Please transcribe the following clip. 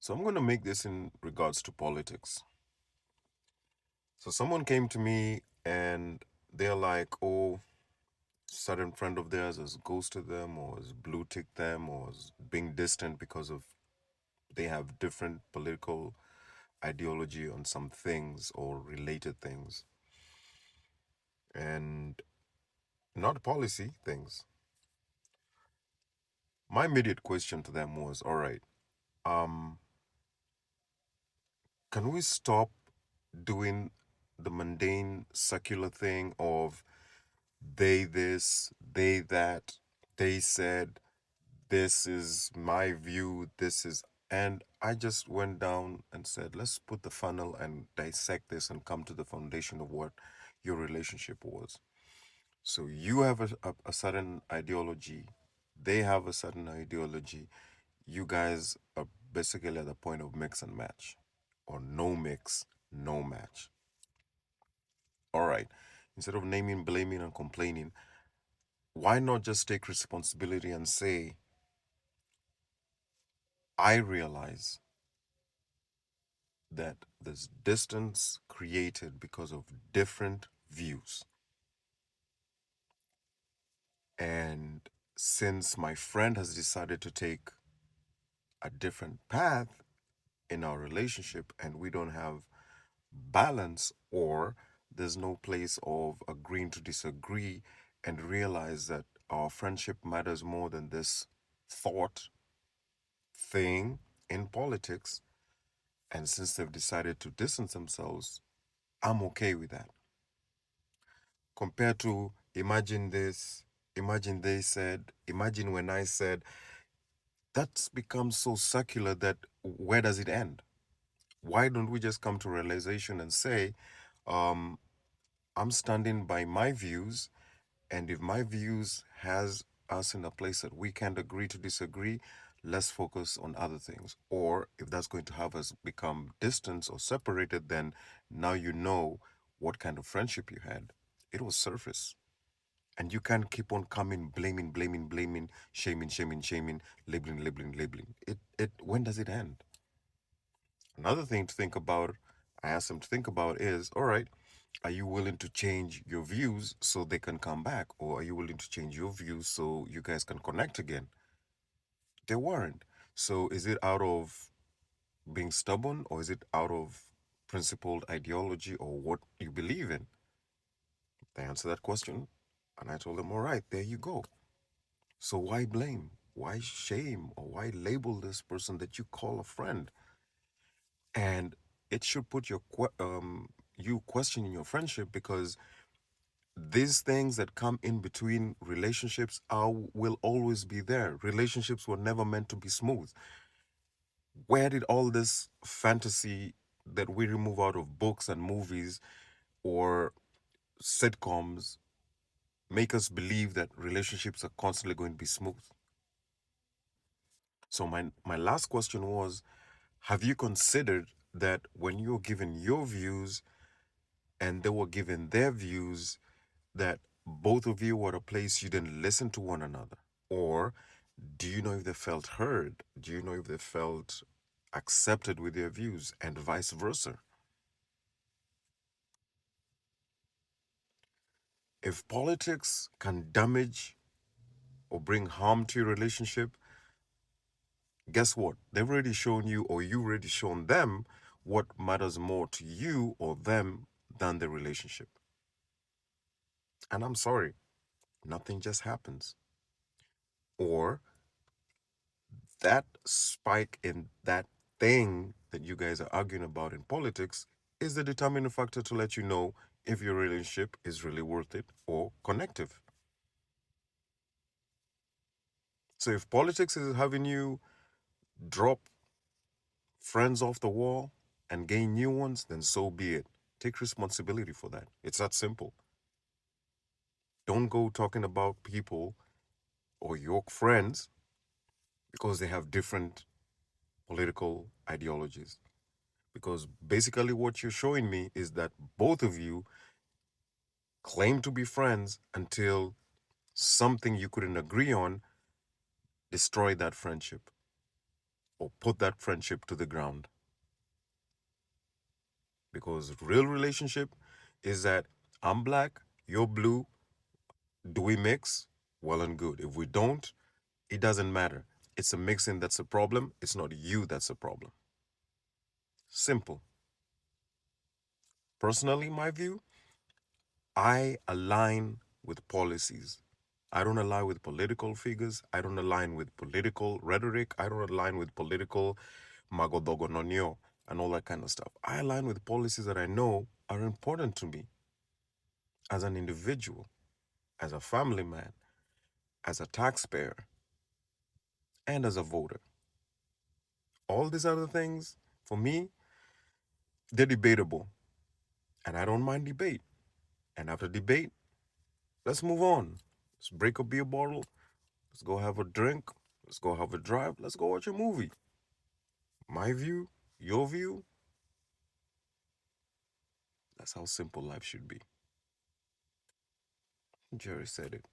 So I'm going to make this in regards to politics. So someone came to me and they're like, oh, certain friend of theirs has ghosted them or has blue ticked them or is being distant because of they have different political ideology on some things or related things and not policy things. My immediate question to them was, all right, um, can we stop doing the mundane secular thing of they this, they that, they said, this is my view, this is, and I just went down and said, let's put the funnel and dissect this and come to the foundation of what your relationship was. So you have a certain ideology, they have a certain ideology. You guys are basically at the point of mix and match, or no mix, no match. All right. Instead of naming, blaming, and complaining, why not just take responsibility and say, I realize that there's distance created because of different views. And since my friend has decided to take a different path in our relationship and we don't have balance, or there's no place of agreeing to disagree and realize that our friendship matters more than this thought thing in politics, and since they've decided to distance themselves, I'm okay with that. Compared to imagine this, imagine they said, imagine when I said, that's become so circular that where does it end? Why don't we just come to realization and say, um, I'm standing by my views, and if my views has us in a place that we can't agree to disagree, let's focus on other things. Or if that's going to have us become distant or separated, then now you know what kind of friendship you had. It was surface. And you can't keep on coming, blaming, blaming, blaming, shaming, shaming, shaming, labeling, labeling, labeling. It when does it end? Another thing to think about, I asked them to think about is, all right, are you willing to change your views so they can come back? Or are you willing to change your views so you guys can connect again? They weren't. So is it out of being stubborn, or is it out of principled ideology or what you believe in? They answered that question. And I told them, all right, there you go. So why blame? Why shame? Or why label this person that you call a friend? And it should put you questioning your friendship, because these things that come in between relationships will always be there. Relationships were never meant to be smooth. Where did all this fantasy that we remove out of books and movies or sitcoms make us believe that relationships are constantly going to be smooth? So my last question was, have you considered that when you're given your views and they were given their views, that both of you were at a place you didn't listen to one another? Or do you know if they felt heard? Do you know if they felt accepted with their views, and vice versa? If politics can damage or bring harm to your relationship, guess what? They've already shown you, or you already shown them, what matters more to you or them than the relationship. And I'm sorry, nothing just happens. Or that spike in that thing that you guys are arguing about in politics is the determining factor to let you know if your relationship is really worth it or connective. So if politics is having you drop friends off the wall and gain new ones, then so be it. Take responsibility for that. It's that simple. Don't go talking about people or your friends because they have different political ideologies. Because basically, what you're showing me is that both of you claim to be friends until something you couldn't agree on destroyed that friendship. or put that friendship to the ground. Because real relationship is that I'm black, you're blue. Do we mix? Well and good. If we don't, it doesn't matter. It's a mixing that's a problem. It's not you that's a problem. Simple. Personally, my view, I align with policies. I don't align with political figures. I don't align with political rhetoric. I don't align with political magodogononio and all that kind of stuff. I align with policies that I know are important to me as an individual, as a family man, as a taxpayer, and as a voter. All these other things, for me, they're debatable. And I don't mind debate. And after debate, let's move on. Let's break a beer bottle. Let's go have a drink. Let's go have a drive. Let's go watch a movie. My view, your view, that's how simple life should be. Jerry said it.